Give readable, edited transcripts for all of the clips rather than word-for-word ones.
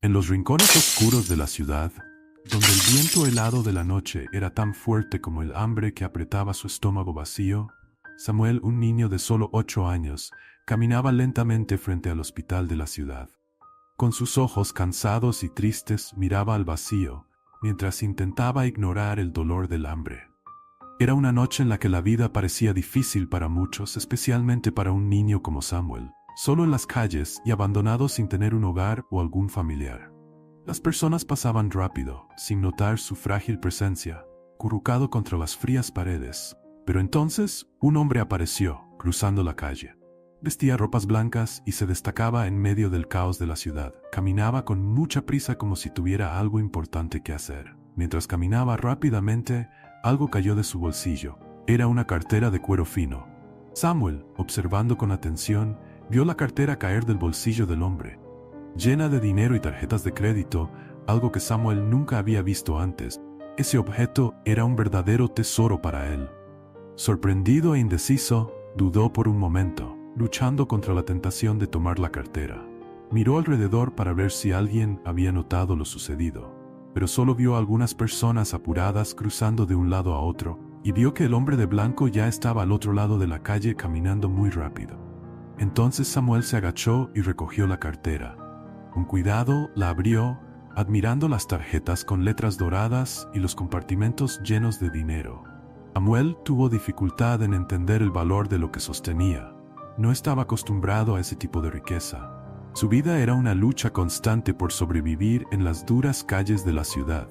En los rincones oscuros de la ciudad, donde el viento helado de la noche era tan fuerte como el hambre que apretaba su estómago vacío, Samuel, un niño de solo 8 años, caminaba lentamente frente al hospital de la ciudad. Con sus ojos cansados y tristes miraba al vacío, mientras intentaba ignorar el dolor del hambre. Era una noche en la que la vida parecía difícil para muchos, especialmente para un niño como Samuel, solo en las calles y abandonado sin tener un hogar o algún familiar. Las personas pasaban rápido, sin notar su frágil presencia, acurrucado contra las frías paredes. Pero entonces, un hombre apareció, cruzando la calle. Vestía ropas blancas y se destacaba en medio del caos de la ciudad. Caminaba con mucha prisa como si tuviera algo importante que hacer. Mientras caminaba rápidamente, algo cayó de su bolsillo. Era una cartera de cuero fino. Samuel, observando con atención, vio la cartera caer del bolsillo del hombre, llena de dinero y tarjetas de crédito, algo que Samuel nunca había visto antes. Ese objeto era un verdadero tesoro para él. Sorprendido e indeciso, dudó por un momento, luchando contra la tentación de tomar la cartera. Miró alrededor para ver si alguien había notado lo sucedido, pero solo vio a algunas personas apuradas cruzando de un lado a otro, y vio que el hombre de blanco ya estaba al otro lado de la calle caminando muy rápido. Entonces Samuel se agachó y recogió la cartera. Con cuidado la abrió, admirando las tarjetas con letras doradas y los compartimentos llenos de dinero. Samuel tuvo dificultad en entender el valor de lo que sostenía. No estaba acostumbrado a ese tipo de riqueza. Su vida era una lucha constante por sobrevivir en las duras calles de la ciudad.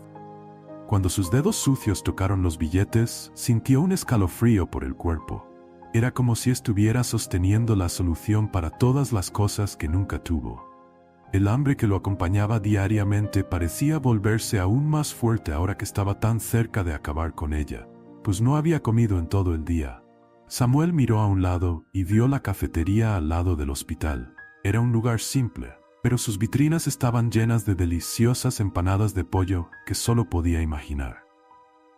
Cuando sus dedos sucios tocaron los billetes, sintió un escalofrío por el cuerpo. Era como si estuviera sosteniendo la solución para todas las cosas que nunca tuvo. El hambre que lo acompañaba diariamente parecía volverse aún más fuerte ahora que estaba tan cerca de acabar con ella, pues no había comido en todo el día. Samuel miró a un lado y vio la cafetería al lado del hospital. Era un lugar simple, pero sus vitrinas estaban llenas de deliciosas empanadas de pollo que solo podía imaginar.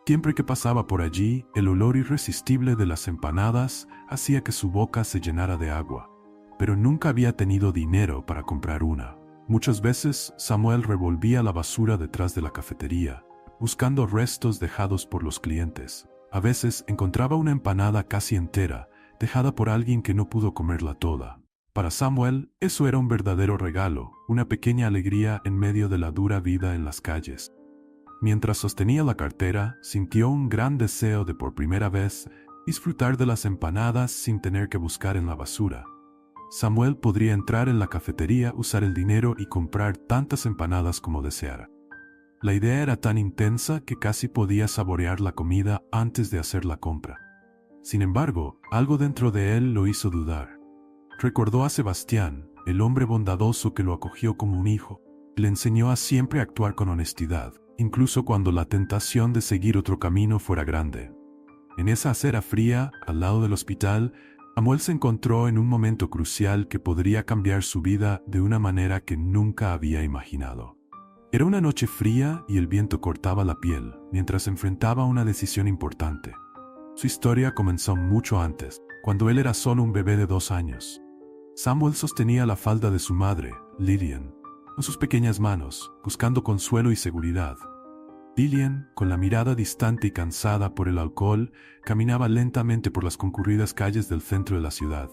Siempre que pasaba por allí, el olor irresistible de las empanadas hacía que su boca se llenara de agua, pero nunca había tenido dinero para comprar una. Muchas veces Samuel revolvía la basura detrás de la cafetería, buscando restos dejados por los clientes. A veces encontraba una empanada casi entera, dejada por alguien que no pudo comerla toda. Para Samuel, eso era un verdadero regalo, una pequeña alegría en medio de la dura vida en las calles. Mientras sostenía la cartera, sintió un gran deseo de por primera vez disfrutar de las empanadas sin tener que buscar en la basura. Samuel podría entrar en la cafetería, usar el dinero y comprar tantas empanadas como deseara. La idea era tan intensa que casi podía saborear la comida antes de hacer la compra. Sin embargo, algo dentro de él lo hizo dudar. Recordó a Sebastián, el hombre bondadoso que lo acogió como un hijo. Le enseñó a siempre actuar con honestidad, incluso cuando la tentación de seguir otro camino fuera grande. En esa acera fría, al lado del hospital, Samuel se encontró en un momento crucial que podría cambiar su vida de una manera que nunca había imaginado. Era una noche fría y el viento cortaba la piel mientras enfrentaba una decisión importante. Su historia comenzó mucho antes, cuando él era solo un bebé de 2 años. Samuel sostenía la falda de su madre, Lillian, con sus pequeñas manos, buscando consuelo y seguridad. Lillian, con la mirada distante y cansada por el alcohol, caminaba lentamente por las concurridas calles del centro de la ciudad.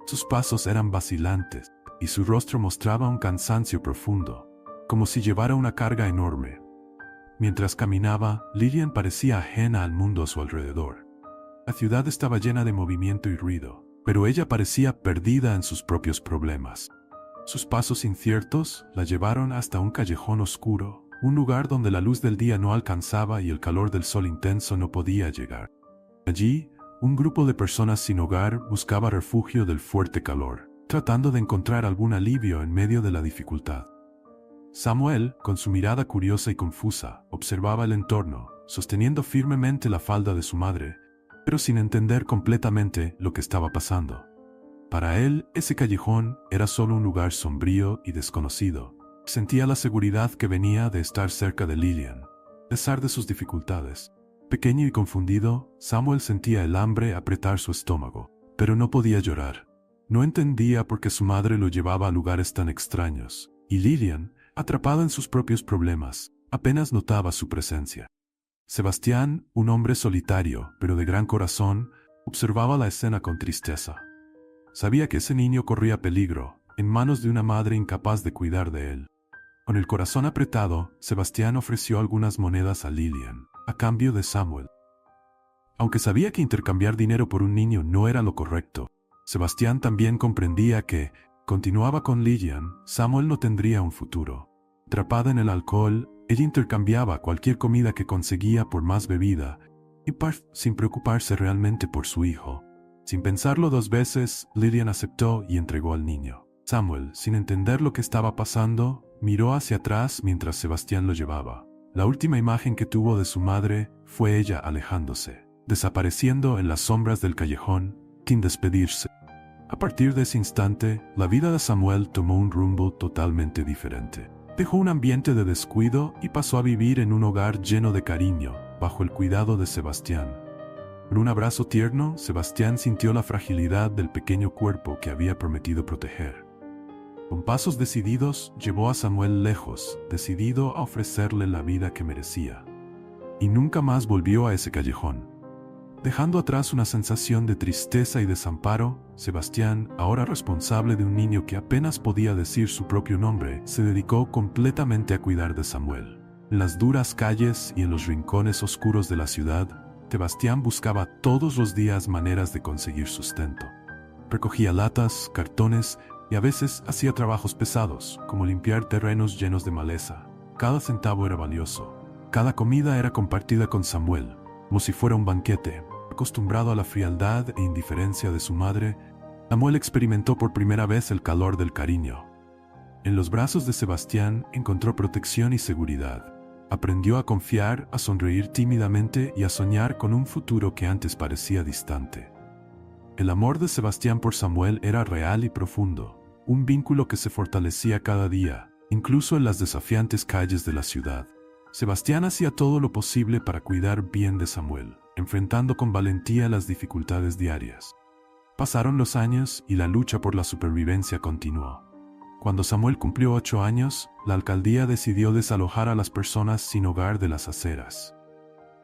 Sus pasos eran vacilantes, y su rostro mostraba un cansancio profundo, como si llevara una carga enorme. Mientras caminaba, Lillian parecía ajena al mundo a su alrededor. La ciudad estaba llena de movimiento y ruido, pero ella parecía perdida en sus propios problemas. Sus pasos inciertos la llevaron hasta un callejón oscuro, un lugar donde la luz del día no alcanzaba y el calor del sol intenso no podía llegar. Allí, un grupo de personas sin hogar buscaba refugio del fuerte calor, tratando de encontrar algún alivio en medio de la dificultad. Samuel, con su mirada curiosa y confusa, observaba el entorno, sosteniendo firmemente la falda de su madre, pero sin entender completamente lo que estaba pasando. Para él, ese callejón era solo un lugar sombrío y desconocido. Sentía la seguridad que venía de estar cerca de Lillian, a pesar de sus dificultades. Pequeño y confundido, Samuel sentía el hambre apretar su estómago, pero no podía llorar. No entendía por qué su madre lo llevaba a lugares tan extraños, y Lillian, atrapado en sus propios problemas, apenas notaba su presencia. Sebastián, un hombre solitario, pero de gran corazón, observaba la escena con tristeza. Sabía que ese niño corría peligro, en manos de una madre incapaz de cuidar de él. Con el corazón apretado, Sebastián ofreció algunas monedas a Lillian, a cambio de Samuel. Aunque sabía que intercambiar dinero por un niño no era lo correcto, Sebastián también comprendía que, continuaba con Lillian, Samuel no tendría un futuro. Atrapada en el alcohol, ella intercambiaba cualquier comida que conseguía por más bebida, y sin preocuparse realmente por su hijo. Sin pensarlo dos veces, Lillian aceptó y entregó al niño. Samuel, sin entender lo que estaba pasando, miró hacia atrás mientras Sebastián lo llevaba. La última imagen que tuvo de su madre fue ella alejándose, desapareciendo en las sombras del callejón, sin despedirse. A partir de ese instante, la vida de Samuel tomó un rumbo totalmente diferente. Dejó un ambiente de descuido y pasó a vivir en un hogar lleno de cariño, bajo el cuidado de Sebastián. Con un abrazo tierno, Sebastián sintió la fragilidad del pequeño cuerpo que había prometido proteger. Con pasos decididos, llevó a Samuel lejos, decidido a ofrecerle la vida que merecía. Y nunca más volvió a ese callejón. Dejando atrás una sensación de tristeza y desamparo, Sebastián, ahora responsable de un niño que apenas podía decir su propio nombre, se dedicó completamente a cuidar de Samuel. En las duras calles y en los rincones oscuros de la ciudad, Sebastián buscaba todos los días maneras de conseguir sustento. Recogía latas, cartones y a veces hacía trabajos pesados, como limpiar terrenos llenos de maleza. Cada centavo era valioso. Cada comida era compartida con Samuel, como si fuera un banquete. Acostumbrado a la frialdad e indiferencia de su madre, Samuel experimentó por primera vez el calor del cariño. En los brazos de Sebastián encontró protección y seguridad. Aprendió a confiar, a sonreír tímidamente y a soñar con un futuro que antes parecía distante. El amor de Sebastián por Samuel era real y profundo, un vínculo que se fortalecía cada día, incluso en las desafiantes calles de la ciudad. Sebastián hacía todo lo posible para cuidar bien de Samuel, enfrentando con valentía las dificultades diarias. Pasaron los años y la lucha por la supervivencia continuó. Cuando Samuel cumplió 8 años, la alcaldía decidió desalojar a las personas sin hogar de las aceras.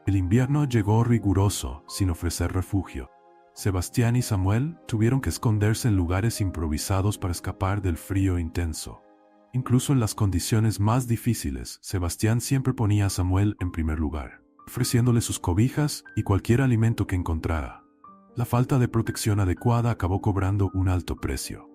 El invierno llegó riguroso, sin ofrecer refugio. Sebastián y Samuel tuvieron que esconderse en lugares improvisados para escapar del frío intenso. Incluso en las condiciones más difíciles, Sebastián siempre ponía a Samuel en primer lugar, ofreciéndole sus cobijas y cualquier alimento que encontrara. La falta de protección adecuada acabó cobrando un alto precio.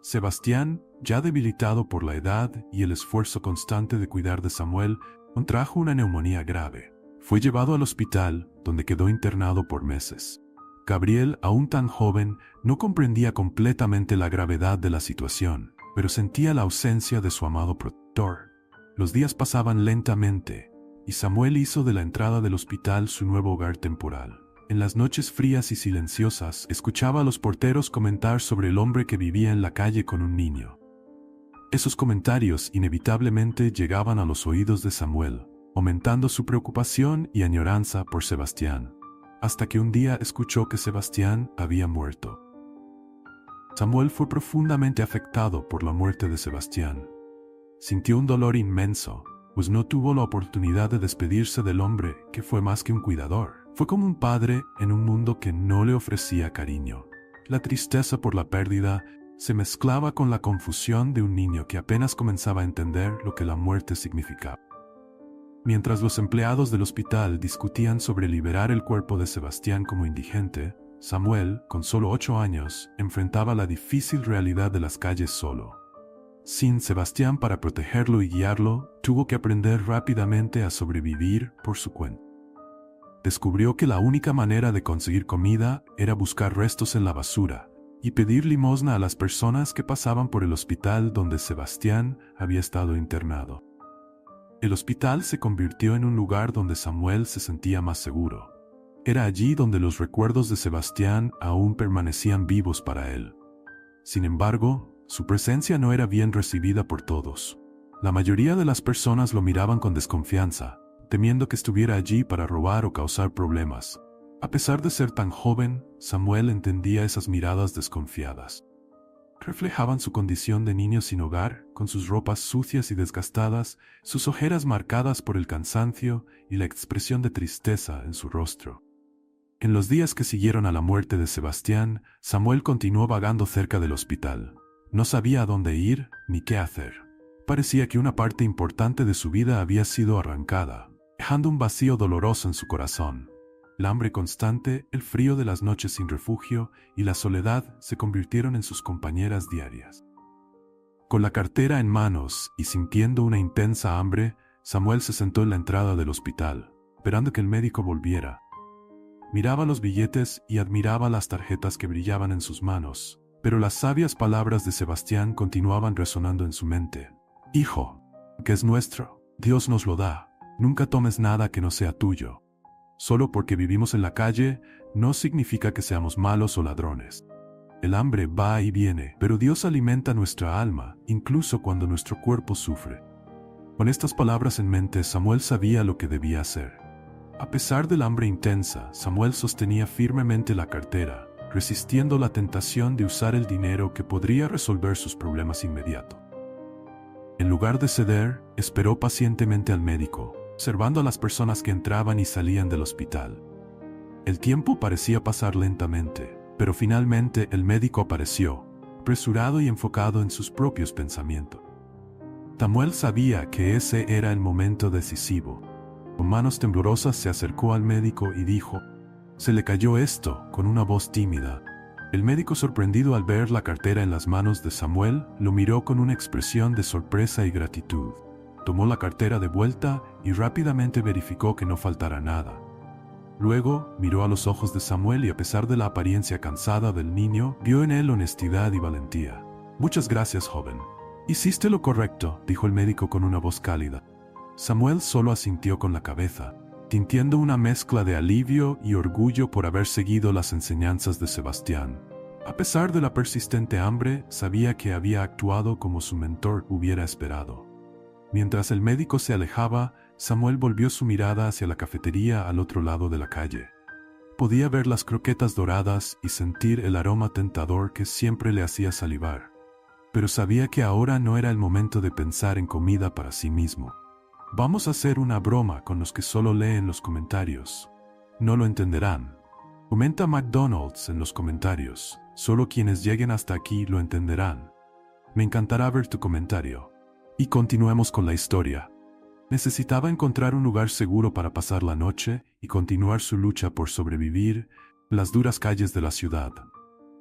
Sebastián, ya debilitado por la edad y el esfuerzo constante de cuidar de Samuel, contrajo una neumonía grave. Fue llevado al hospital, donde quedó internado por meses. Gabriel, aún tan joven, no comprendía completamente la gravedad de la situación, pero sentía la ausencia de su amado protector. Los días pasaban lentamente, y Samuel hizo de la entrada del hospital su nuevo hogar temporal. En las noches frías y silenciosas, escuchaba a los porteros comentar sobre el hombre que vivía en la calle con un niño. Esos comentarios inevitablemente llegaban a los oídos de Samuel, aumentando su preocupación y añoranza por Sebastián, hasta que un día escuchó que Sebastián había muerto. Samuel fue profundamente afectado por la muerte de Sebastián. Sintió un dolor inmenso, pues no tuvo la oportunidad de despedirse del hombre que fue más que un cuidador. Fue como un padre en un mundo que no le ofrecía cariño. La tristeza por la pérdida se mezclaba con la confusión de un niño que apenas comenzaba a entender lo que la muerte significaba. Mientras los empleados del hospital discutían sobre liberar el cuerpo de Sebastián como indigente, Samuel, con solo 8 años, enfrentaba la difícil realidad de las calles solo. Sin Sebastián para protegerlo y guiarlo, tuvo que aprender rápidamente a sobrevivir por su cuenta. Descubrió que la única manera de conseguir comida era buscar restos en la basura y pedir limosna a las personas que pasaban por el hospital donde Sebastián había estado internado. El hospital se convirtió en un lugar donde Samuel se sentía más seguro. Era allí donde los recuerdos de Sebastián aún permanecían vivos para él. Sin embargo, su presencia no era bien recibida por todos. La mayoría de las personas lo miraban con desconfianza, temiendo que estuviera allí para robar o causar problemas. A pesar de ser tan joven, Samuel entendía esas miradas desconfiadas. reflejaban su condición de niño sin hogar, con sus ropas sucias y desgastadas, sus ojeras marcadas por el cansancio y la expresión de tristeza en su rostro. En los días que siguieron a la muerte de Sebastián, Samuel continuó vagando cerca del hospital. No sabía a dónde ir ni qué hacer. Parecía que una parte importante de su vida había sido arrancada, dejando un vacío doloroso en su corazón. El hambre constante, el frío de las noches sin refugio y la soledad se convirtieron en sus compañeras diarias. Con la cartera en manos y sintiendo una intensa hambre, Samuel se sentó en la entrada del hospital, esperando que el médico volviera. Miraba los billetes y admiraba las tarjetas que brillaban en sus manos, pero las sabias palabras de Sebastián continuaban resonando en su mente. Hijo, que es nuestro, Dios nos lo da. Nunca tomes nada que no sea tuyo. Solo porque vivimos en la calle, no significa que seamos malos o ladrones. El hambre va y viene, pero Dios alimenta nuestra alma, incluso cuando nuestro cuerpo sufre. Con estas palabras en mente, Samuel sabía lo que debía hacer. A pesar del hambre intensa, Samuel sostenía firmemente la cartera, resistiendo la tentación de usar el dinero que podría resolver sus problemas inmediatos. En lugar de ceder, esperó pacientemente al médico, observando a las personas que entraban y salían del hospital. El tiempo parecía pasar lentamente, pero finalmente el médico apareció, apresurado y enfocado en sus propios pensamientos. Samuel sabía que ese era el momento decisivo. Con manos temblorosas se acercó al médico y dijo: «Se le cayó esto», con una voz tímida. El médico, sorprendido al ver la cartera en las manos de Samuel, lo miró con una expresión de sorpresa y gratitud. Tomó la cartera de vuelta y rápidamente verificó que no faltara nada. Luego, miró a los ojos de Samuel y, a pesar de la apariencia cansada del niño, vio en él honestidad y valentía. «Muchas gracias, joven. Hiciste lo correcto», dijo el médico con una voz cálida. Samuel solo asintió con la cabeza, sintiendo una mezcla de alivio y orgullo por haber seguido las enseñanzas de Sebastián. A pesar de la persistente hambre, sabía que había actuado como su mentor hubiera esperado. Mientras el médico se alejaba, Samuel volvió su mirada hacia la cafetería al otro lado de la calle. Podía ver las croquetas doradas y sentir el aroma tentador que siempre le hacía salivar. Pero sabía que ahora no era el momento de pensar en comida para sí mismo. «Vamos a hacer una broma con los que solo leen los comentarios. No lo entenderán. Comenta McDonald's en los comentarios. Solo quienes lleguen hasta aquí lo entenderán. Me encantará ver tu comentario». Y continuemos con la historia. Necesitaba encontrar un lugar seguro para pasar la noche y continuar su lucha por sobrevivir en las duras calles de la ciudad.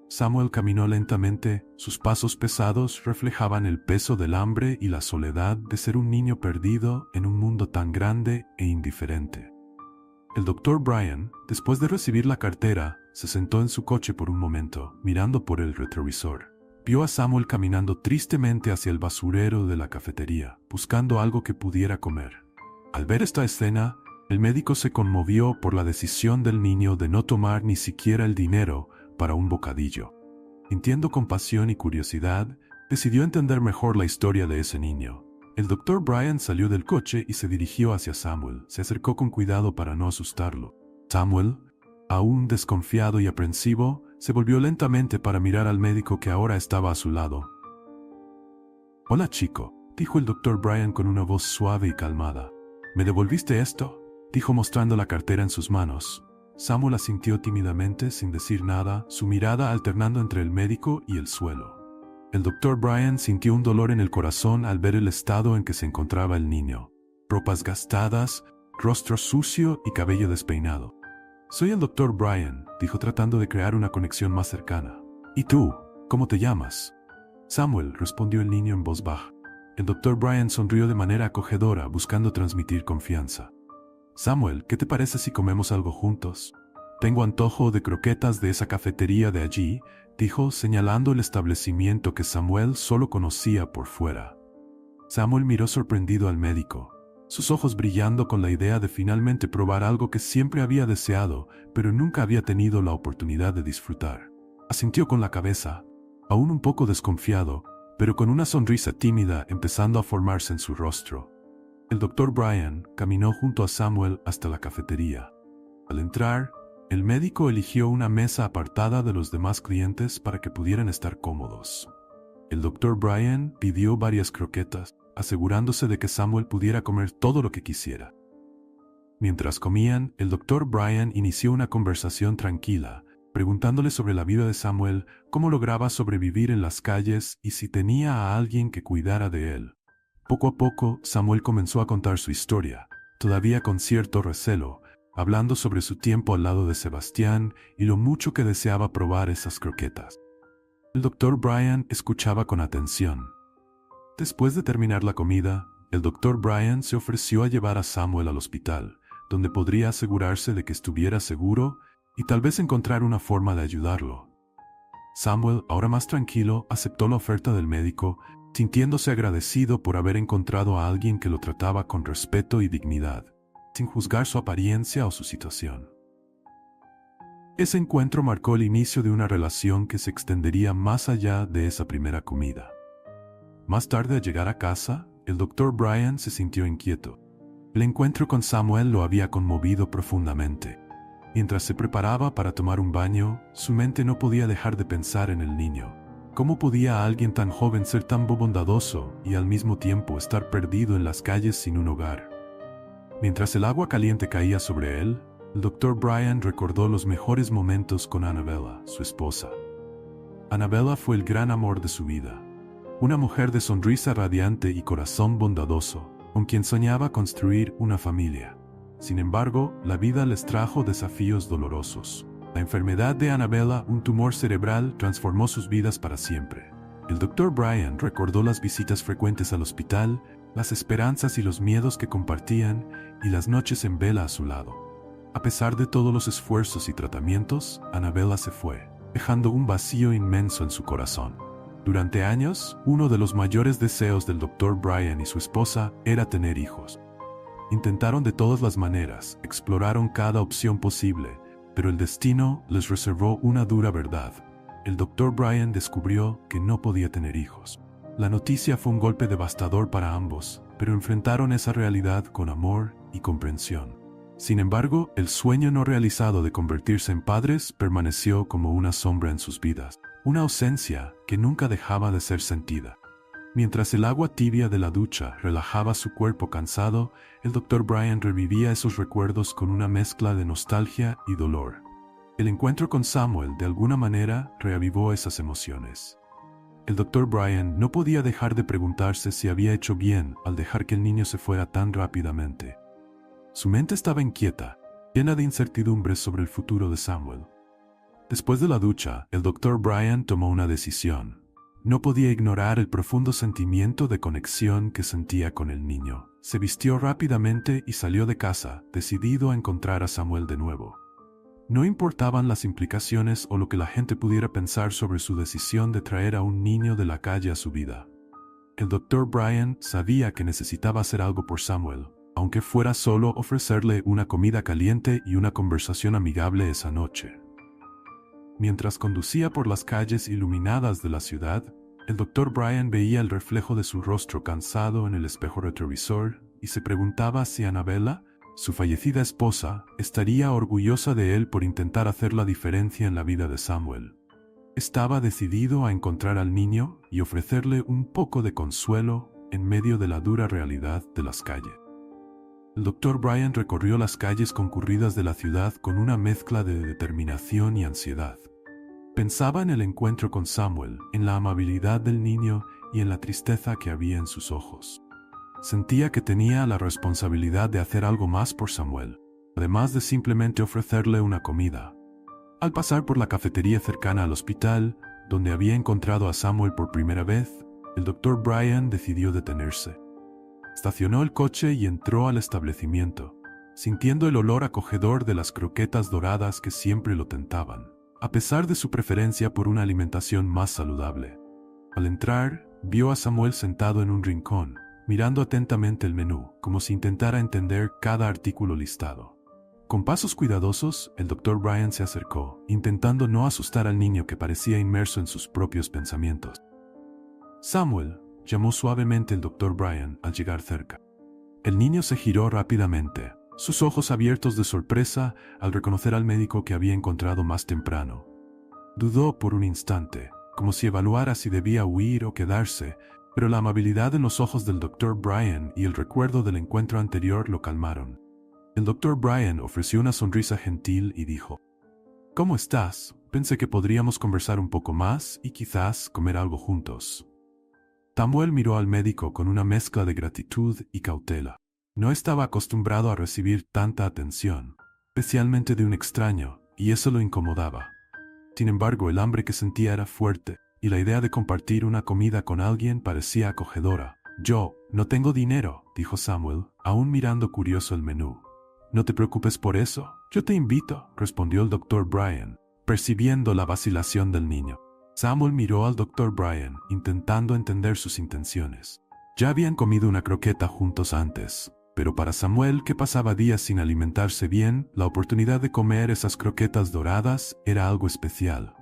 Samuel caminó lentamente, sus pasos pesados reflejaban el peso del hambre y la soledad de ser un niño perdido en un mundo tan grande e indiferente. El Dr. Brian, después de recibir la cartera, se sentó en su coche por un momento, mirando por el retrovisor. Vio a Samuel caminando tristemente hacia el basurero de la cafetería, buscando algo que pudiera comer. Al ver esta escena, el médico se conmovió por la decisión del niño de no tomar ni siquiera el dinero para un bocadillo. Sintiendo compasión y curiosidad, decidió entender mejor la historia de ese niño. El Dr. Brian salió del coche y se dirigió hacia Samuel. Se acercó con cuidado para no asustarlo. Samuel, aún desconfiado y aprensivo, se volvió lentamente para mirar al médico que ahora estaba a su lado. «Hola, chico», dijo el Dr. Brian con una voz suave y calmada. «¿Me devolviste esto?», dijo mostrando la cartera en sus manos. Samuel asintió tímidamente, sin decir nada, su mirada alternando entre el médico y el suelo. El Dr. Brian sintió un dolor en el corazón al ver el estado en que se encontraba el niño. Ropas gastadas, rostro sucio y cabello despeinado. «Soy el Dr. Brian», dijo tratando de crear una conexión más cercana. «¿Y tú? ¿Cómo te llamas?» «Samuel», respondió el niño en voz baja. El Dr. Brian sonrió de manera acogedora, buscando transmitir confianza. «Samuel, ¿qué te parece si comemos algo juntos? Tengo antojo de croquetas de esa cafetería de allí», dijo, señalando el establecimiento que Samuel solo conocía por fuera. Samuel miró sorprendido al médico, sus ojos brillando con la idea de finalmente probar algo que siempre había deseado, pero nunca había tenido la oportunidad de disfrutar. Asintió con la cabeza, aún un poco desconfiado, pero con una sonrisa tímida empezando a formarse en su rostro. El Dr. Brian caminó junto a Samuel hasta la cafetería. Al entrar, el médico eligió una mesa apartada de los demás clientes para que pudieran estar cómodos. El Dr. Brian pidió varias croquetas, asegurándose de que Samuel pudiera comer todo lo que quisiera. Mientras comían, el Dr. Brian inició una conversación tranquila, preguntándole sobre la vida de Samuel, cómo lograba sobrevivir en las calles y si tenía a alguien que cuidara de él. Poco a poco, Samuel comenzó a contar su historia, todavía con cierto recelo, hablando sobre su tiempo al lado de Sebastián y lo mucho que deseaba probar esas croquetas. El Dr. Brian escuchaba con atención. Después de terminar la comida, el Dr. Brian se ofreció a llevar a Samuel al hospital, donde podría asegurarse de que estuviera seguro y tal vez encontrar una forma de ayudarlo. Samuel, ahora más tranquilo, aceptó la oferta del médico, sintiéndose agradecido por haber encontrado a alguien que lo trataba con respeto y dignidad, sin juzgar su apariencia o su situación. Ese encuentro marcó el inicio de una relación que se extendería más allá de esa primera comida. Más tarde, al llegar a casa, el Dr. Brian se sintió inquieto. El encuentro con Samuel lo había conmovido profundamente. Mientras se preparaba para tomar un baño, su mente no podía dejar de pensar en el niño. ¿Cómo podía alguien tan joven ser tan bondadoso y al mismo tiempo estar perdido en las calles sin un hogar? Mientras el agua caliente caía sobre él, el Dr. Brian recordó los mejores momentos con Annabella, su esposa. Annabella fue el gran amor de su vida. Una mujer de sonrisa radiante y corazón bondadoso, con quien soñaba construir una familia. Sin embargo, la vida les trajo desafíos dolorosos. La enfermedad de Annabella, un tumor cerebral, transformó sus vidas para siempre. El Dr. Brian recordó las visitas frecuentes al hospital, las esperanzas y los miedos que compartían, y las noches en vela a su lado. A pesar de todos los esfuerzos y tratamientos, Annabella se fue, dejando un vacío inmenso en su corazón. Durante años, uno de los mayores deseos del Dr. Brian y su esposa era tener hijos. Intentaron de todas las maneras, exploraron cada opción posible, pero el destino les reservó una dura verdad. El Dr. Brian descubrió que no podía tener hijos. La noticia fue un golpe devastador para ambos, pero enfrentaron esa realidad con amor y comprensión. Sin embargo, el sueño no realizado de convertirse en padres permaneció como una sombra en sus vidas, una ausencia que nunca dejaba de ser sentida. Mientras el agua tibia de la ducha relajaba su cuerpo cansado, el Dr. Brian revivía esos recuerdos con una mezcla de nostalgia y dolor. El encuentro con Samuel de alguna manera reavivó esas emociones. El Dr. Brian no podía dejar de preguntarse si había hecho bien al dejar que el niño se fuera tan rápidamente. Su mente estaba inquieta, llena de incertidumbres sobre el futuro de Samuel. Después de la ducha, el Dr. Brian tomó una decisión. No podía ignorar el profundo sentimiento de conexión que sentía con el niño. Se vistió rápidamente y salió de casa, decidido a encontrar a Samuel de nuevo. No importaban las implicaciones o lo que la gente pudiera pensar sobre su decisión de traer a un niño de la calle a su vida. El Dr. Brian sabía que necesitaba hacer algo por Samuel, aunque fuera solo ofrecerle una comida caliente y una conversación amigable esa noche. Mientras conducía por las calles iluminadas de la ciudad, el Dr. Brian veía el reflejo de su rostro cansado en el espejo retrovisor y se preguntaba si Annabella, su fallecida esposa, estaría orgullosa de él por intentar hacer la diferencia en la vida de Samuel. Estaba decidido a encontrar al niño y ofrecerle un poco de consuelo en medio de la dura realidad de las calles. El Dr. Brian recorrió las calles concurridas de la ciudad con una mezcla de determinación y ansiedad. Pensaba en el encuentro con Samuel, en la amabilidad del niño y en la tristeza que había en sus ojos. Sentía que tenía la responsabilidad de hacer algo más por Samuel, además de simplemente ofrecerle una comida. Al pasar por la cafetería cercana al hospital, donde había encontrado a Samuel por primera vez, el Dr. Brian decidió detenerse. Estacionó el coche y entró al establecimiento, sintiendo el olor acogedor de las croquetas doradas que siempre lo tentaban, a pesar de su preferencia por una alimentación más saludable. Al entrar, vio a Samuel sentado en un rincón, mirando atentamente el menú, como si intentara entender cada artículo listado. Con pasos cuidadosos, el Dr. Brian se acercó, intentando no asustar al niño que parecía inmerso en sus propios pensamientos. «Samuel», llamó suavemente el Dr. Brian al llegar cerca. El niño se giró rápidamente, sus ojos abiertos de sorpresa al reconocer al médico que había encontrado más temprano. Dudó por un instante, como si evaluara si debía huir o quedarse, pero la amabilidad en los ojos del Dr. Brian y el recuerdo del encuentro anterior lo calmaron. El Dr. Brian ofreció una sonrisa gentil y dijo: «¿Cómo estás? Pensé que podríamos conversar un poco más y quizás comer algo juntos». Samuel miró al médico con una mezcla de gratitud y cautela. No estaba acostumbrado a recibir tanta atención, especialmente de un extraño, y eso lo incomodaba. Sin embargo, el hambre que sentía era fuerte, y la idea de compartir una comida con alguien parecía acogedora. «Yo no tengo dinero», dijo Samuel, aún mirando curioso el menú. «No te preocupes por eso, yo te invito», respondió el Dr. Brian, percibiendo la vacilación del niño. Samuel miró al Dr. Brian, intentando entender sus intenciones. Ya habían comido una croqueta juntos antes, pero para Samuel, que pasaba días sin alimentarse bien, la oportunidad de comer esas croquetas doradas era algo especial.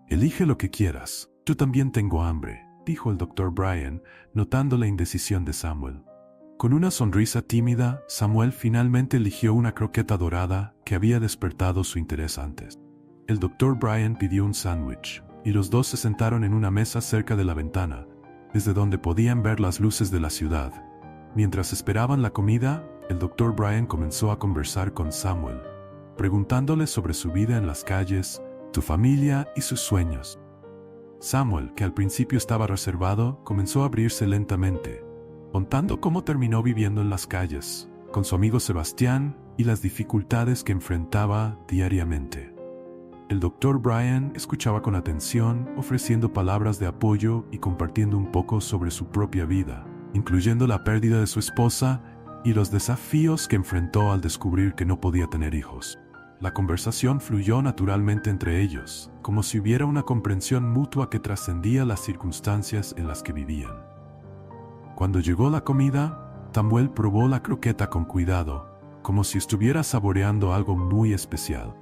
«Elige lo que quieras, yo también tengo hambre», dijo el Dr. Brian, notando la indecisión de Samuel. Con una sonrisa tímida, Samuel finalmente eligió una croqueta dorada que había despertado su interés antes. El Dr. Brian pidió un sándwich, y los dos se sentaron en una mesa cerca de la ventana, desde donde podían ver las luces de la ciudad. Mientras esperaban la comida, el Dr. Brian comenzó a conversar con Samuel, preguntándole sobre su vida en las calles, su familia y sus sueños. Samuel, que al principio estaba reservado, comenzó a abrirse lentamente, contando cómo terminó viviendo en las calles, con su amigo Sebastián y las dificultades que enfrentaba diariamente. El Dr. Brian escuchaba con atención, ofreciendo palabras de apoyo y compartiendo un poco sobre su propia vida, incluyendo la pérdida de su esposa y los desafíos que enfrentó al descubrir que no podía tener hijos. La conversación fluyó naturalmente entre ellos, como si hubiera una comprensión mutua que trascendía las circunstancias en las que vivían. Cuando llegó la comida, Samuel probó la croqueta con cuidado, como si estuviera saboreando algo muy especial.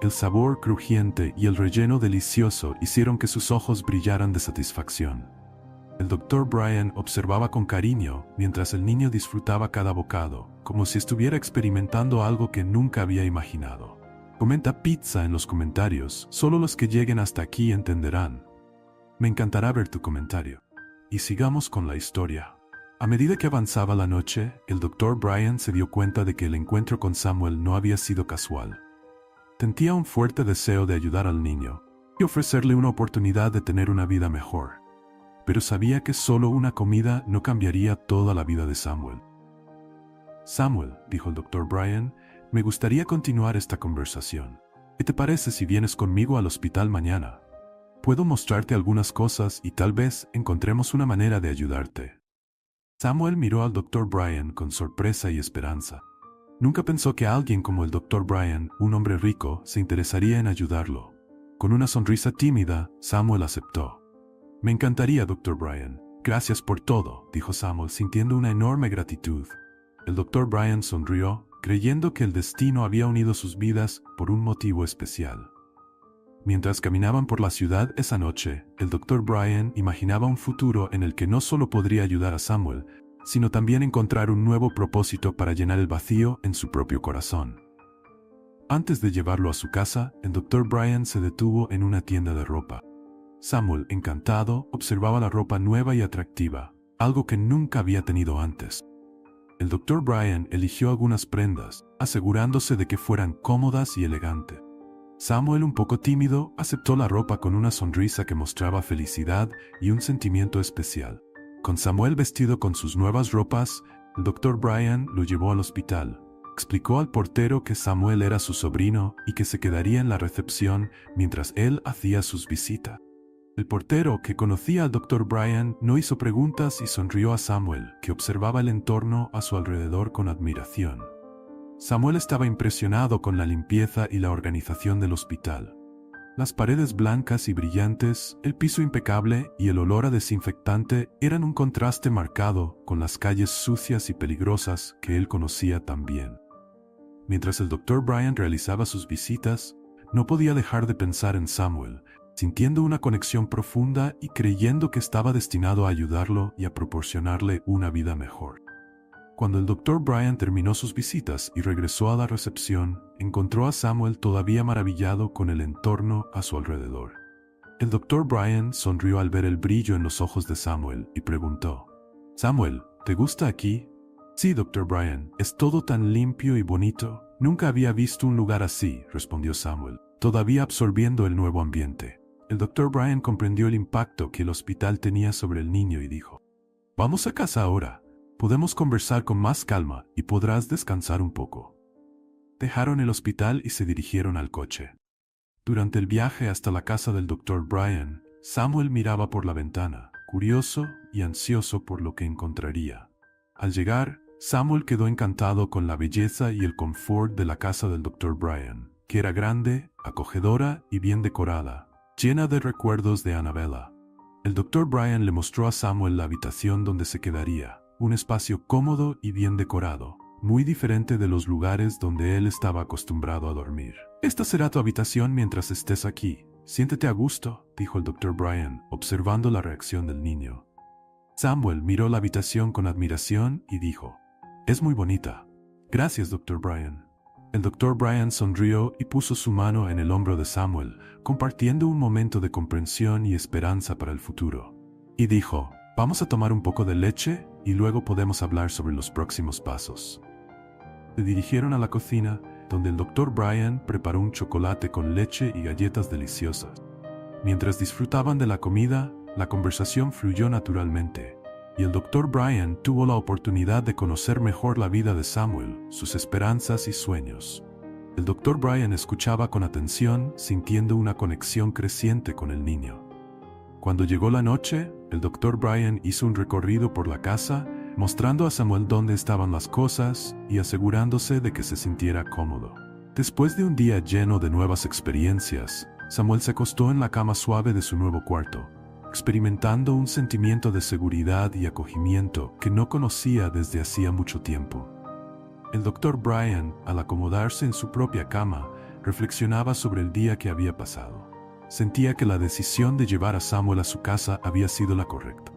El sabor crujiente y el relleno delicioso hicieron que sus ojos brillaran de satisfacción. El Dr. Brian observaba con cariño mientras el niño disfrutaba cada bocado, como si estuviera experimentando algo que nunca había imaginado. Comenta pizza en los comentarios, solo los que lleguen hasta aquí entenderán. Me encantará ver tu comentario. Y sigamos con la historia. A medida que avanzaba la noche, el Dr. Brian se dio cuenta de que el encuentro con Samuel no había sido casual. Sentía un fuerte deseo de ayudar al niño y ofrecerle una oportunidad de tener una vida mejor. Pero sabía que solo una comida no cambiaría toda la vida de Samuel. «Samuel», dijo el Dr. Brian, «me gustaría continuar esta conversación. ¿Qué te parece si vienes conmigo al hospital mañana? Puedo mostrarte algunas cosas y tal vez encontremos una manera de ayudarte». Samuel miró al Dr. Brian con sorpresa y esperanza. Nunca pensó que alguien como el Dr. Brian, un hombre rico, se interesaría en ayudarlo. Con una sonrisa tímida, Samuel aceptó. «Me encantaría, Dr. Brian. Gracias por todo», dijo Samuel, sintiendo una enorme gratitud. El Dr. Brian sonrió, creyendo que el destino había unido sus vidas por un motivo especial. Mientras caminaban por la ciudad esa noche, el Dr. Brian imaginaba un futuro en el que no solo podría ayudar a Samuel, sino también encontrar un nuevo propósito para llenar el vacío en su propio corazón. Antes de llevarlo a su casa, el Dr. Brian se detuvo en una tienda de ropa. Samuel, encantado, observaba la ropa nueva y atractiva, algo que nunca había tenido antes. El Dr. Brian eligió algunas prendas, asegurándose de que fueran cómodas y elegantes. Samuel, un poco tímido, aceptó la ropa con una sonrisa que mostraba felicidad y un sentimiento especial. Con Samuel vestido con sus nuevas ropas, el Dr. Brian lo llevó al hospital. Explicó al portero que Samuel era su sobrino y que se quedaría en la recepción mientras él hacía sus visitas. El portero, que conocía al Dr. Brian, no hizo preguntas y sonrió a Samuel, que observaba el entorno a su alrededor con admiración. Samuel estaba impresionado con la limpieza y la organización del hospital. Las paredes blancas y brillantes, el piso impecable y el olor a desinfectante eran un contraste marcado con las calles sucias y peligrosas que él conocía tan bien. Mientras el Dr. Brian realizaba sus visitas, no podía dejar de pensar en Samuel, sintiendo una conexión profunda y creyendo que estaba destinado a ayudarlo y a proporcionarle una vida mejor. Cuando el Dr. Brian terminó sus visitas y regresó a la recepción, encontró a Samuel todavía maravillado con el entorno a su alrededor. El doctor Brian sonrió al ver el brillo en los ojos de Samuel y preguntó: «Samuel, ¿te gusta aquí?» «Sí, doctor Brian, es todo tan limpio y bonito. Nunca había visto un lugar así», respondió Samuel, todavía absorbiendo el nuevo ambiente. El doctor Brian comprendió el impacto que el hospital tenía sobre el niño y dijo: «Vamos a casa ahora. Podemos conversar con más calma y podrás descansar un poco». Dejaron el hospital y se dirigieron al coche. Durante el viaje hasta la casa del doctor Brian, Samuel miraba por la ventana, curioso y ansioso por lo que encontraría. Al llegar, Samuel quedó encantado con la belleza y el confort de la casa del doctor Brian, que era grande, acogedora y bien decorada, llena de recuerdos de Annabella. El doctor Brian le mostró a Samuel la habitación donde se quedaría, un espacio cómodo y bien decorado, muy diferente de los lugares donde él estaba acostumbrado a dormir. «Esta será tu habitación mientras estés aquí. Siéntete a gusto», dijo el doctor Brian, observando la reacción del niño. Samuel miró la habitación con admiración y dijo: «Es muy bonita». «Gracias, doctor Brian». El doctor Brian sonrió y puso su mano en el hombro de Samuel, compartiendo un momento de comprensión y esperanza para el futuro. Y dijo: «Vamos a tomar un poco de leche y luego podemos hablar sobre los próximos pasos». Se dirigieron a la cocina, donde el doctor Brian preparó un chocolate con leche y galletas deliciosas. Mientras disfrutaban de la comida, la conversación fluyó naturalmente, y el doctor Brian tuvo la oportunidad de conocer mejor la vida de Samuel, sus esperanzas y sueños. El doctor Brian escuchaba con atención, sintiendo una conexión creciente con el niño. Cuando llegó la noche, el doctor Brian hizo un recorrido por la casa, mostrando a Samuel dónde estaban las cosas y asegurándose de que se sintiera cómodo. Después de un día lleno de nuevas experiencias, Samuel se acostó en la cama suave de su nuevo cuarto, experimentando un sentimiento de seguridad y acogimiento que no conocía desde hacía mucho tiempo. El doctor Brian, al acomodarse en su propia cama, reflexionaba sobre el día que había pasado. Sentía que la decisión de llevar a Samuel a su casa había sido la correcta.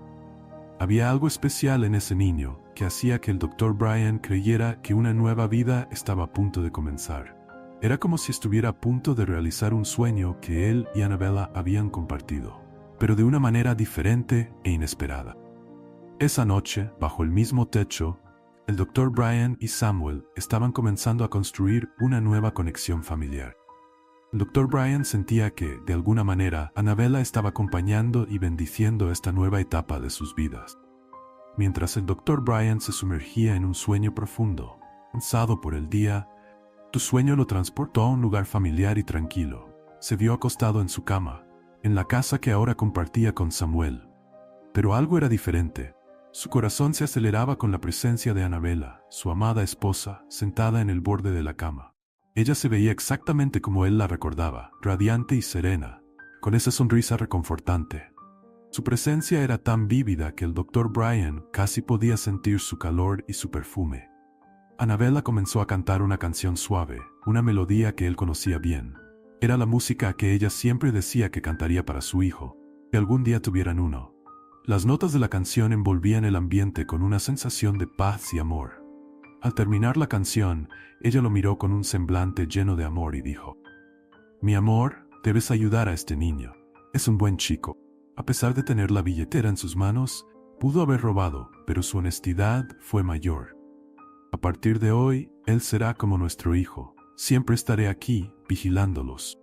Había algo especial en ese niño que hacía que el doctor Brian creyera que una nueva vida estaba a punto de comenzar. Era como si estuviera a punto de realizar un sueño que él y Annabella habían compartido, pero de una manera diferente e inesperada. Esa noche, bajo el mismo techo, el doctor Brian y Samuel estaban comenzando a construir una nueva conexión familiar. El doctor Brian sentía que, de alguna manera, Annabella estaba acompañando y bendiciendo esta nueva etapa de sus vidas. Mientras el doctor Brian se sumergía en un sueño profundo, cansado por el día, su sueño lo transportó a un lugar familiar y tranquilo. Se vio acostado en su cama, en la casa que ahora compartía con Samuel. Pero algo era diferente. Su corazón se aceleraba con la presencia de Annabella, su amada esposa, sentada en el borde de la cama. Ella se veía exactamente como él la recordaba, radiante y serena, con esa sonrisa reconfortante. Su presencia era tan vívida que el doctor Brian casi podía sentir su calor y su perfume. Annabella comenzó a cantar una canción suave, una melodía que él conocía bien. Era la música que ella siempre decía que cantaría para su hijo, que algún día tuvieran uno. Las notas de la canción envolvían el ambiente con una sensación de paz y amor. Al terminar la canción, ella lo miró con un semblante lleno de amor y dijo: «Mi amor, debes ayudar a este niño. Es un buen chico. A pesar de tener la billetera en sus manos, pudo haber robado, pero su honestidad fue mayor. A partir de hoy, él será como nuestro hijo. Siempre estaré aquí, vigilándolos».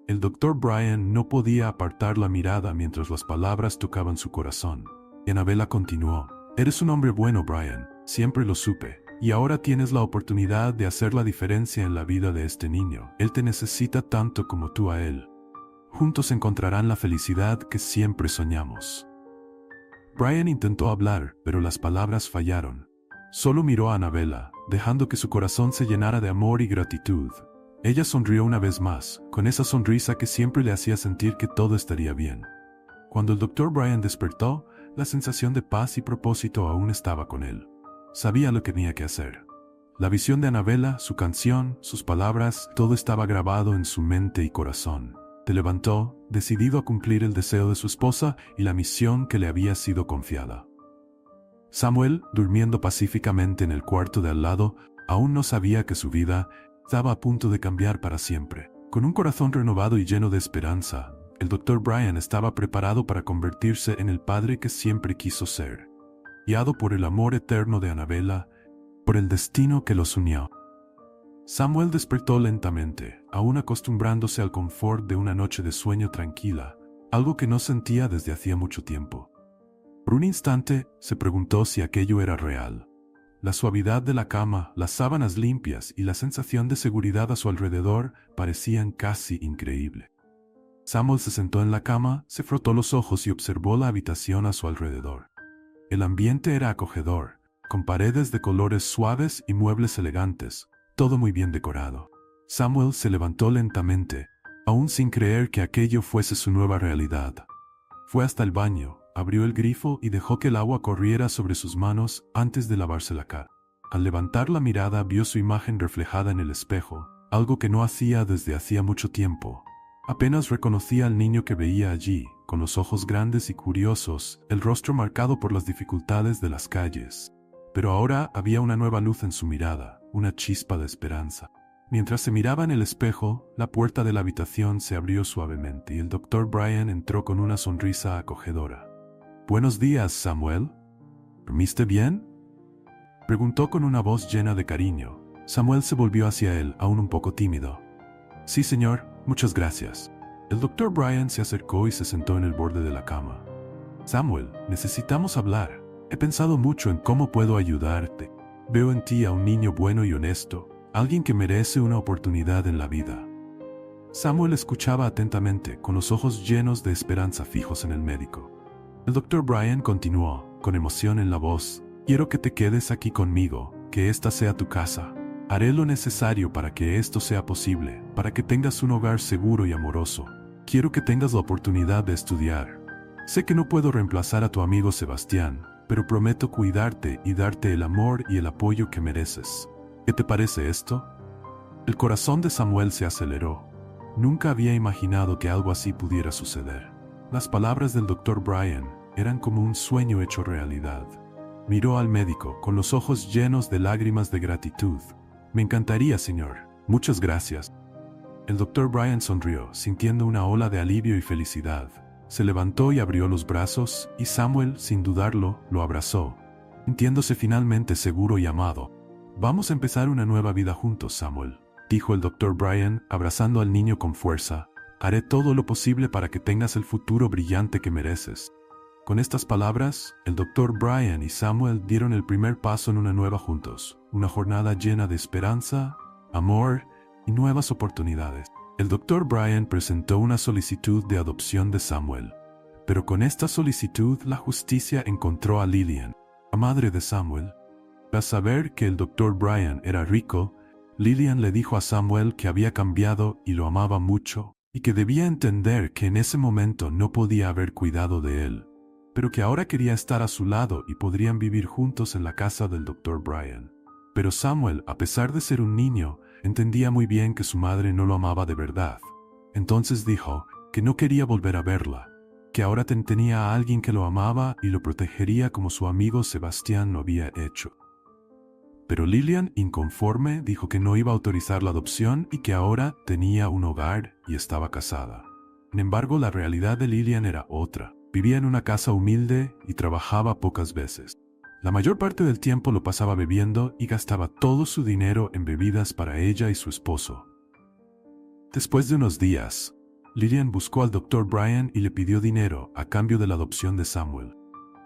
El doctor Brian no podía apartar la mirada mientras las palabras tocaban su corazón. Y Annabella continuó: «Eres un hombre bueno, Brian. Siempre lo supe. Y ahora tienes la oportunidad de hacer la diferencia en la vida de este niño. Él te necesita tanto como tú a él. Juntos encontrarán la felicidad que siempre soñamos». Brian intentó hablar, pero las palabras fallaron. Solo miró a Annabella, dejando que su corazón se llenara de amor y gratitud. Ella sonrió una vez más, con esa sonrisa que siempre le hacía sentir que todo estaría bien. Cuando el doctor Brian despertó, la sensación de paz y propósito aún estaba con él. Sabía lo que tenía que hacer. La visión de Annabella, su canción, sus palabras, todo estaba grabado en su mente y corazón. Se levantó, decidido a cumplir el deseo de su esposa y la misión que le había sido confiada. Samuel, durmiendo pacíficamente en el cuarto de al lado, aún no sabía que su vida estaba a punto de cambiar para siempre. Con un corazón renovado y lleno de esperanza, El Dr. Brian estaba preparado para convertirse en el padre que siempre quiso ser, guiado por el amor eterno de Annabella, por el destino que los unió. Samuel despertó lentamente, aún acostumbrándose al confort de una noche de sueño tranquila, algo que no sentía desde hacía mucho tiempo. Por un instante, se preguntó si aquello era real. La suavidad de la cama, las sábanas limpias y la sensación de seguridad a su alrededor parecían casi increíble. Samuel se sentó en la cama, se frotó los ojos y observó la habitación a su alrededor. El ambiente era acogedor, con paredes de colores suaves y muebles elegantes, todo muy bien decorado. Samuel se levantó lentamente, aún sin creer que aquello fuese su nueva realidad. Fue hasta el baño, abrió el grifo y dejó que el agua corriera sobre sus manos antes de lavarse la cara. Al levantar la mirada vio su imagen reflejada en el espejo, algo que no hacía desde hacía mucho tiempo. Apenas reconocía al niño que veía allí, con los ojos grandes y curiosos, el rostro marcado por las dificultades de las calles. Pero ahora había una nueva luz en su mirada, una chispa de esperanza. Mientras se miraba en el espejo, la puerta de la habitación se abrió suavemente y el Dr. Brian entró con una sonrisa acogedora. «Buenos días, Samuel. ¿Dormiste bien?», preguntó con una voz llena de cariño. Samuel se volvió hacia él, aún un poco tímido. «Sí, señor, muchas gracias». El Dr. Brian se acercó y se sentó en el borde de la cama. «Samuel, necesitamos hablar. He pensado mucho en cómo puedo ayudarte. Veo en ti a un niño bueno y honesto, alguien que merece una oportunidad en la vida». Samuel escuchaba atentamente, con los ojos llenos de esperanza fijos en el médico. El Dr. Brian continuó, con emoción en la voz: «Quiero que te quedes aquí conmigo, que esta sea tu casa. Haré lo necesario para que esto sea posible, para que tengas un hogar seguro y amoroso. Quiero que tengas la oportunidad de estudiar. Sé que no puedo reemplazar a tu amigo Sebastián, pero prometo cuidarte y darte el amor y el apoyo que mereces. ¿Qué te parece esto?». El corazón de Samuel se aceleró. Nunca había imaginado que algo así pudiera suceder. Las palabras del Dr. Brian eran como un sueño hecho realidad. Miró al médico con los ojos llenos de lágrimas de gratitud. «Me encantaría, señor. Muchas gracias». El Dr. Brian sonrió, sintiendo una ola de alivio y felicidad. Se levantó y abrió los brazos, y Samuel, sin dudarlo, lo abrazó, sintiéndose finalmente seguro y amado. «Vamos a empezar una nueva vida juntos, Samuel», dijo el Dr. Brian, abrazando al niño con fuerza. «Haré todo lo posible para que tengas el futuro brillante que mereces». Con estas palabras, el Dr. Brian y Samuel dieron el primer paso en una nueva juntos, una jornada llena de esperanza, amor y nuevas oportunidades. El Dr. Brian presentó una solicitud de adopción de Samuel, pero con esta solicitud la justicia encontró a Lillian, la madre de Samuel. Tras saber que el Dr. Brian era rico, Lillian le dijo a Samuel que había cambiado y lo amaba mucho, y que debía entender que en ese momento no podía haber cuidado de él, pero que ahora quería estar a su lado y podrían vivir juntos en la casa del Dr. Brian. Pero Samuel, a pesar de ser un niño, entendía muy bien que su madre no lo amaba de verdad. Entonces dijo que no quería volver a verla, que ahora tenía a alguien que lo amaba y lo protegería como su amigo Sebastián lo había hecho. Pero Lillian, inconforme, dijo que no iba a autorizar la adopción y que ahora tenía un hogar y estaba casada. Sin embargo, la realidad de Lillian era otra. Vivía en una casa humilde y trabajaba pocas veces. La mayor parte del tiempo lo pasaba bebiendo y gastaba todo su dinero en bebidas para ella y su esposo. Después de unos días, Lillian buscó al Dr. Brian y le pidió dinero a cambio de la adopción de Samuel.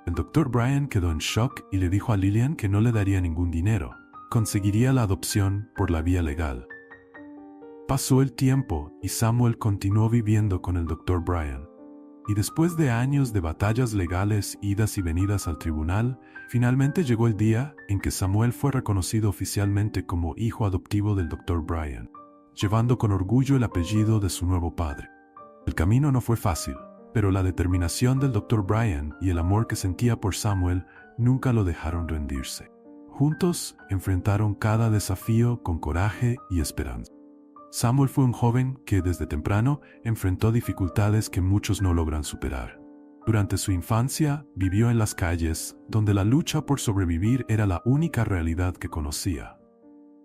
El Dr. Brian quedó en shock y le dijo a Lillian que no le daría ningún dinero. Conseguiría la adopción por la vía legal. Pasó el tiempo y Samuel continuó viviendo con el Dr. Brian. Y después de años de batallas legales, idas y venidas al tribunal, finalmente llegó el día en que Samuel fue reconocido oficialmente como hijo adoptivo del Dr. Brian, llevando con orgullo el apellido de su nuevo padre. El camino no fue fácil, pero la determinación del Dr. Brian y el amor que sentía por Samuel nunca lo dejaron rendirse. Juntos enfrentaron cada desafío con coraje y esperanza. Samuel fue un joven que desde temprano enfrentó dificultades que muchos no logran superar. Durante su infancia vivió en las calles, donde la lucha por sobrevivir era la única realidad que conocía.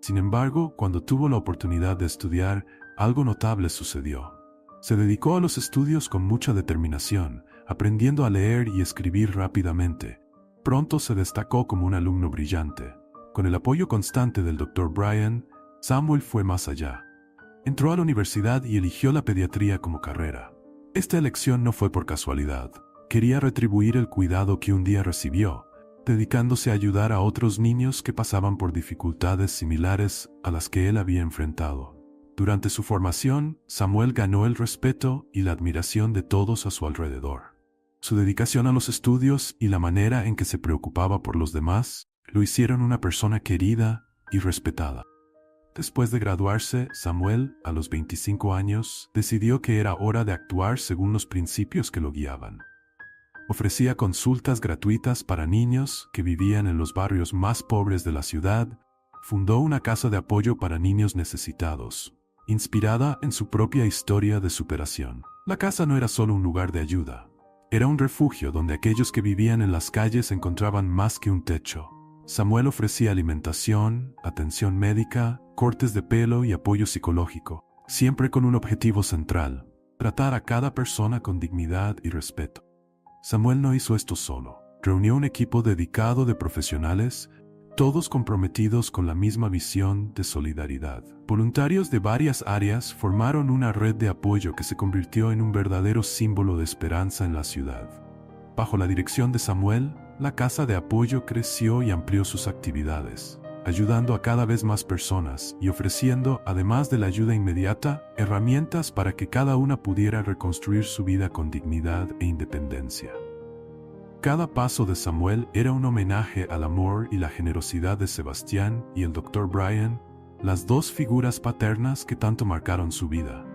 Sin embargo, cuando tuvo la oportunidad de estudiar, algo notable sucedió. Se dedicó a los estudios con mucha determinación, aprendiendo a leer y escribir rápidamente. Pronto se destacó como un alumno brillante. Con el apoyo constante del Dr. Bryan, Samuel fue más allá. Entró a la universidad y eligió la pediatría como carrera. Esta elección no fue por casualidad. Quería retribuir el cuidado que un día recibió, dedicándose a ayudar a otros niños que pasaban por dificultades similares a las que él había enfrentado. Durante su formación, Samuel ganó el respeto y la admiración de todos a su alrededor. Su dedicación a los estudios y la manera en que se preocupaba por los demás lo hicieron una persona querida y respetada. Después de graduarse, Samuel, a los 25 años, decidió que era hora de actuar según los principios que lo guiaban. Ofrecía consultas gratuitas para niños que vivían en los barrios más pobres de la ciudad. Fundó una casa de apoyo para niños necesitados, inspirada en su propia historia de superación. La casa no era solo un lugar de ayuda. Era un refugio donde aquellos que vivían en las calles encontraban más que un techo. Samuel ofrecía alimentación, atención médica, cortes de pelo y apoyo psicológico, siempre con un objetivo central: tratar a cada persona con dignidad y respeto. Samuel no hizo esto solo. Reunió un equipo dedicado de profesionales, todos comprometidos con la misma visión de solidaridad. Voluntarios de varias áreas formaron una red de apoyo que se convirtió en un verdadero símbolo de esperanza en la ciudad. Bajo la dirección de Samuel, la casa de apoyo creció y amplió sus actividades, ayudando a cada vez más personas y ofreciendo, además de la ayuda inmediata, herramientas para que cada una pudiera reconstruir su vida con dignidad e independencia. Cada paso de Samuel era un homenaje al amor y la generosidad de Sebastián y el Dr. Bryan, las dos figuras paternas que tanto marcaron su vida.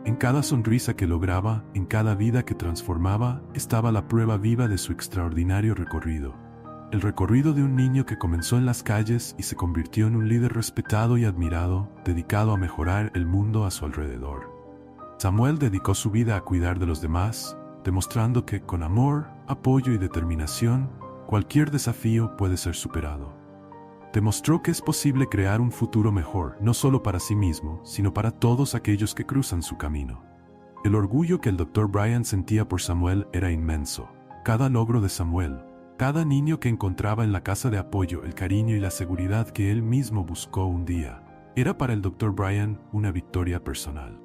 En cada sonrisa que lograba, en cada vida que transformaba, estaba la prueba viva de su extraordinario recorrido. El recorrido de un niño que comenzó en las calles y se convirtió en un líder respetado y admirado, dedicado a mejorar el mundo a su alrededor. Samuel dedicó su vida a cuidar de los demás, demostrando que con amor, apoyo y determinación, cualquier desafío puede ser superado. Demostró que es posible crear un futuro mejor, no solo para sí mismo, sino para todos aquellos que cruzan su camino. El orgullo que el Dr. Bryan sentía por Samuel era inmenso. Cada logro de Samuel, cada niño que encontraba en la casa de apoyo el cariño y la seguridad que él mismo buscó un día, era para el Dr. Bryan una victoria personal.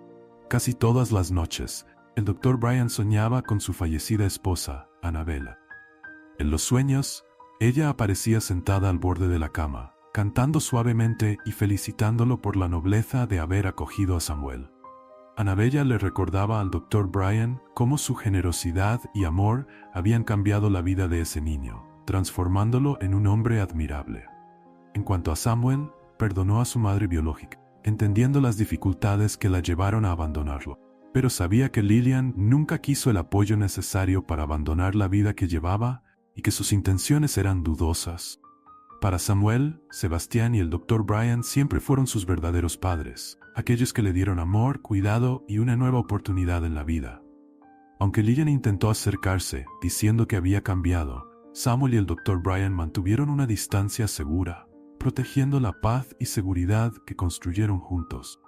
Casi todas las noches, el Dr. Bryan soñaba con su fallecida esposa, Annabella. En los sueños, ella aparecía sentada al borde de la cama, cantando suavemente y felicitándolo por la nobleza de haber acogido a Samuel. Annabella le recordaba al Dr. Bryan cómo su generosidad y amor habían cambiado la vida de ese niño, transformándolo en un hombre admirable. En cuanto a Samuel, perdonó a su madre biológica, entendiendo las dificultades que la llevaron a abandonarlo. Pero sabía que Lillian nunca quiso el apoyo necesario para abandonar la vida que llevaba y que sus intenciones eran dudosas. Para Samuel, Sebastián y el Dr. Bryan siempre fueron sus verdaderos padres, aquellos que le dieron amor, cuidado y una nueva oportunidad en la vida. Aunque Lillian intentó acercarse, diciendo que había cambiado, Samuel y el Dr. Bryan mantuvieron una distancia segura, protegiendo la paz y seguridad que construyeron juntos.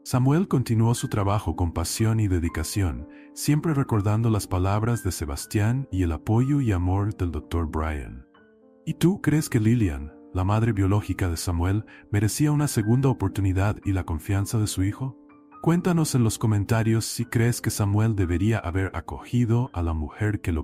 Samuel continuó su trabajo con pasión y dedicación, siempre recordando las palabras de Sebastián y el apoyo y amor del Dr. Bryan. ¿Y tú crees que Lillian, la madre biológica de Samuel, merecía una segunda oportunidad y la confianza de su hijo? Cuéntanos en los comentarios si crees que Samuel debería haber acogido a la mujer que lo